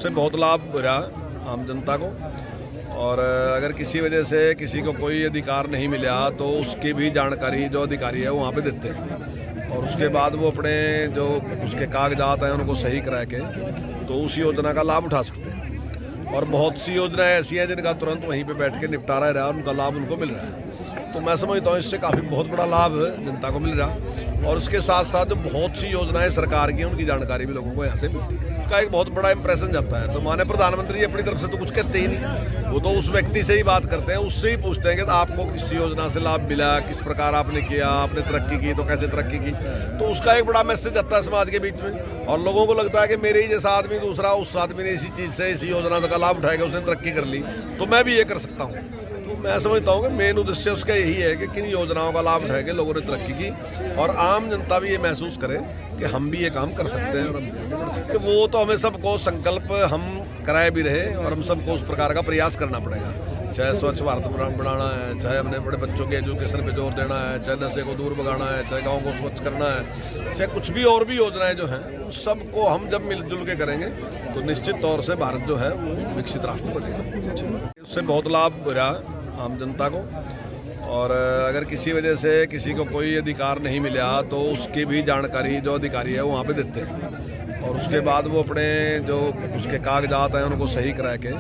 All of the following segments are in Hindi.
उससे बहुत लाभ रहा आम जनता को। और अगर किसी वजह से किसी को कोई अधिकार नहीं मिला तो उसकी भी जानकारी जो अधिकारी है वो वहाँ पे देते हैं, और उसके बाद वो अपने जो उसके कागजात हैं उनको सही करा के तो उस योजना का लाभ उठा सकते हैं। और बहुत सी योजनाएं ऐसी हैं जिनका तुरंत वहीं पे बैठ के निपटारा रहा है, उनका लाभ उनको मिल रहा है। तो मैं समझता हूँ इससे काफ़ी बहुत बड़ा लाभ जनता को मिल रहा। और उसके साथ साथ जो बहुत सी योजनाएं सरकार की हैं उनकी जानकारी भी लोगों को यहाँ से मिलती है। उसका एक बहुत बड़ा इंप्रेशन जाता है। तो माने प्रधानमंत्री अपनी तरफ से तो कुछ कहते ही नहीं, वो तो उस व्यक्ति से ही बात करते हैं, उससे ही पूछते हैं कि तो आपको किस योजना से लाभ मिला, किस प्रकार आपने किया, आपने तरक्की की तो कैसे तरक्की की। तो उसका एक बड़ा मैसेज आता है समाज के बीच में, और लोगों को लगता है कि मेरे ही जैसा आदमी दूसरा उस आदमी ने इसी चीज़ से इसी योजना का लाभ उठाएगा, उसने तरक्की कर ली तो मैं भी ये कर सकता हूँ। तो मैं समझता हूँ कि मेन उद्देश्य उसका यही है कि किन योजनाओं का लाभ उठा के लोगों ने तरक्की की और आम जनता भी ये महसूस करे कि हम भी ये काम कर सकते हैं और हम भी आगे बढ़ सकते हैं। वो तो हमें सबको संकल्प हम कराए भी रहे और हम सबको उस प्रकार का प्रयास करना पड़ेगा, चाहे स्वच्छ भारत बनाना है, चाहे अपने बड़े बच्चों के एजुकेशन पे जोर देना है, चाहे नशे को दूर भगाना है, चाहे गाँव को स्वच्छ करना है, चाहे कुछ भी और भी योजनाएं जो हैं सबको हम जब मिलजुल के करेंगे तो निश्चित तौर से भारत जो है वो विकसित राष्ट्र बनेगा। उससे बहुत लाभ रहा आम जनता को। और अगर किसी वजह से किसी को कोई अधिकार नहीं मिला तो उसकी भी जानकारी जो अधिकारी है वो वहाँ पे देते हैं, और उसके बाद वो अपने जो उसके कागजात हैं उनको सही करा के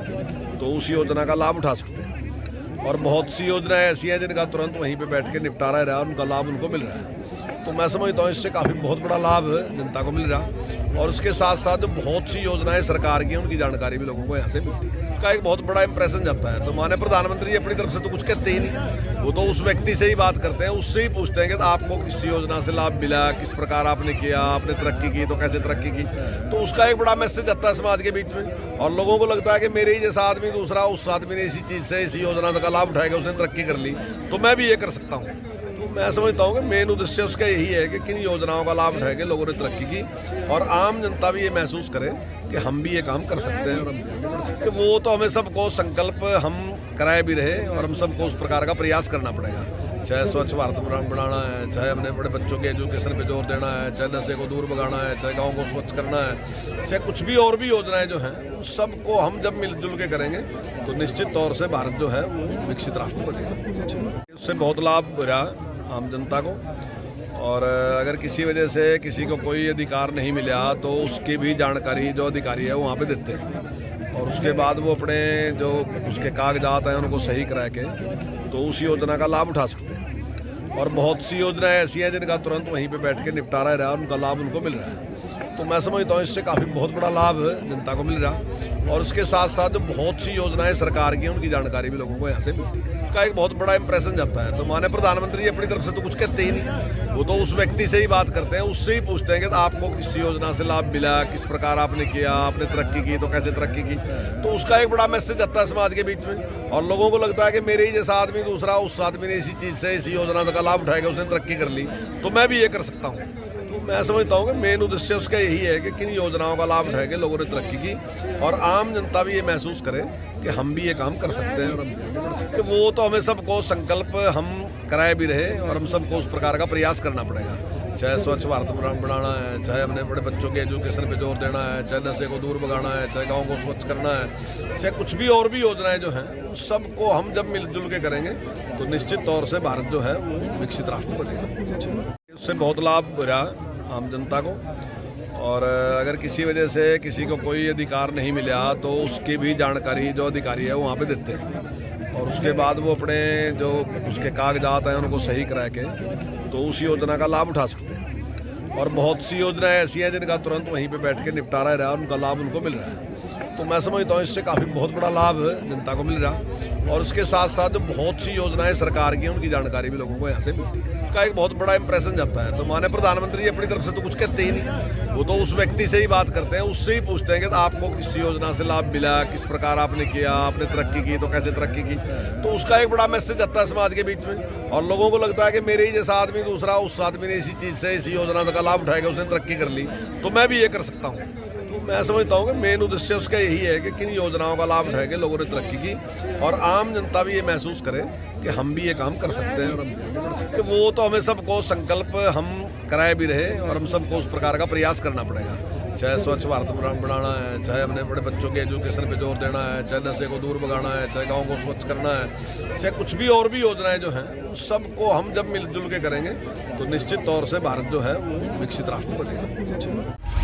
तो उस योजना का लाभ उठा सकते हैं। और बहुत सी योजनाएं ऐसी हैं जिनका तुरंत वहीं पे बैठ के निपटारा रहा है, उनका लाभ उनको मिल रहा है। तो मैं समझता हूँ इससे काफ़ी बहुत बड़ा लाभ जनता को मिल रहा। और उसके साथ साथ जो बहुत सी योजनाएं सरकार की हैं उनकी जानकारी भी लोगों को यहाँ से मिलती है। उसका एक बहुत बड़ा इंप्रेशन जाता है। तो माने प्रधानमंत्री अपनी तरफ से तो कुछ कहते ही नहीं, वो तो उस व्यक्ति से ही बात करते हैं, उससे ही पूछते हैं कि तो आपको किस योजना से लाभ मिला, किस प्रकार आपने किया, आपने तरक्की की तो कैसे तरक्की की। तो उसका एक बड़ा मैसेज आता है समाज के बीच में, और लोगों को लगता है कि मेरे ही जैसा आदमी दूसरा उस आदमी ने इसी चीज़ से इसी योजना का लाभ उठाएगा, उसने तरक्की कर ली तो मैं भी ये कर सकता हूँ। तो मैं समझता हूँ कि मेन उद्देश्य उसका यही है कि किन योजनाओं का लाभ उठा के लोगों ने तरक्की की और आम जनता भी ये महसूस करे कि हम भी ये काम कर सकते हैं और हम भी आगे बढ़ सकते हैं। वो तो हमें सबको संकल्प हम कराए भी रहे और हम सबको उस प्रकार का प्रयास करना पड़ेगा, चाहे स्वच्छ भारत बनाना है, चाहे अपने बड़े बच्चों के एजुकेशन पे जोर देना है, चाहे नशे को दूर भगाना है, चाहे गाँव को स्वच्छ करना है, चाहे कुछ भी और भी योजनाएं जो हैं सबको हम जब मिलजुल के करेंगे तो निश्चित तौर से भारत जो है वो विकसित राष्ट्र बनेगा। उससे बहुत लाभ रहा आम जनता को। और अगर किसी वजह से किसी को कोई अधिकार नहीं मिला तो उसकी भी जानकारी जो अधिकारी है वो वहाँ पे देते हैं, और उसके बाद वो अपने जो उसके कागजात हैं उनको सही करा के तो उस योजना का लाभ उठा सकते हैं। और बहुत सी योजनाएं ऐसी हैं जिनका तुरंत वहीं पे बैठ के निपटारा रहा है, उनका लाभ उनको मिल रहा है। तो मैं समझता हूँ इससे काफ़ी बहुत बड़ा लाभ जनता को मिल रहा। और उसके साथ साथ जो बहुत सी योजनाएं सरकार की हैं उनकी जानकारी भी लोगों को यहाँ से मिलती है। उसका एक बहुत बड़ा इंप्रेशन जाता है। तो माने प्रधानमंत्री अपनी तरफ से तो कुछ कहते ही नहीं, वो तो उस व्यक्ति से ही बात करते हैं, उससे ही पूछते हैं कि तो आपको किस योजना से लाभ मिला, किस प्रकार आपने किया, आपने तरक्की की तो कैसे तरक्की की। तो उसका एक बड़ा मैसेज आता है समाज के बीच में, और लोगों को लगता है कि मेरे ही जैसा आदमी दूसरा उस आदमी ने इसी चीज़ से इसी योजना का लाभ उठाएगा, उसने तरक्की कर ली तो मैं भी ये कर सकता हूँ। तो मैं समझता हूँ कि मेन उद्देश्य उसका यही है कि किन योजनाओं का लाभ उठा के लोगों ने तरक्की की और आम जनता भी ये महसूस करे कि हम भी ये काम कर सकते हैं और हम भी आगे बढ़ सकते हैं। वो तो हमें सबको संकल्प हम कराए भी रहे और हम सबको उस प्रकार का प्रयास करना पड़ेगा, चाहे स्वच्छ भारत बनाना है, चाहे अपने बड़े बच्चों के एजुकेशन पे जोर देना है, चाहे नशे को दूर भगाना है, चाहे गाँव को स्वच्छ करना है, चाहे कुछ भी और भी योजनाएं जो हैं सबको हम जब मिलजुल के करेंगे तो निश्चित तौर से भारत जो है वो विकसित राष्ट्र बनेगा। उससे बहुत लाभ रहा आम जनता को। और अगर किसी वजह से किसी को कोई अधिकार नहीं मिला तो उसकी भी जानकारी जो अधिकारी है वो वहाँ पे देते हैं, और उसके बाद वो अपने जो उसके कागजात हैं उनको सही करा के तो उस योजना का लाभ उठा सकते हैं। और बहुत सी योजनाएं ऐसी हैं जिनका तुरंत वहीं पे बैठ के निपटारा रहा है, उनका लाभ उनको मिल रहा है। तो मैं समझता हूँ इससे काफ़ी बहुत बड़ा लाभ जनता को मिल रहा। और उसके साथ साथ जो बहुत सी योजनाएं सरकार की हैं उनकी जानकारी भी लोगों को यहाँ से मिलती है। उसका एक बहुत बड़ा इंप्रेशन जाता है। तो माने प्रधानमंत्री अपनी तरफ से तो कुछ कहते ही नहीं, वो तो उस व्यक्ति से ही बात करते हैं, उससे ही पूछते हैं कि आपको किस योजना से लाभ मिला, किस प्रकार आपने किया, आपने तरक्की की तो कैसे तरक्की की। तो उसका एक बड़ा मैसेज आता है समाज के बीच में, और लोगों को लगता है कि मेरे ही जैसा आदमी दूसरा उस आदमी ने इसी चीज़ से इसी योजना का लाभ उठाएगा, उसने तरक्की कर ली तो मैं भी ये कर सकता हूँ। तो मैं समझता हूँ कि मेन उद्देश्य उसका यही है कि किन योजनाओं का लाभ उठा के लोगों ने तरक्की की और आम जनता भी ये महसूस करे कि हम भी ये काम कर सकते हैं और हम भी आगे बढ़ सकते हैं। वो तो हमें सबको संकल्प हम कराए भी रहे और हम सबको उस प्रकार का प्रयास करना पड़ेगा, चाहे स्वच्छ भारत बनाना है, चाहे अपने बड़े बच्चों के एजुकेशन पे जोर देना है, चाहे नशे को दूर भगाना है, चाहे गाँव को स्वच्छ करना है, चाहे कुछ भी और भी योजनाएं जो हैं उस सबको हम जब मिलजुल के करेंगे तो निश्चित तौर से भारत जो है वो विकसित राष्ट्र बनेगा।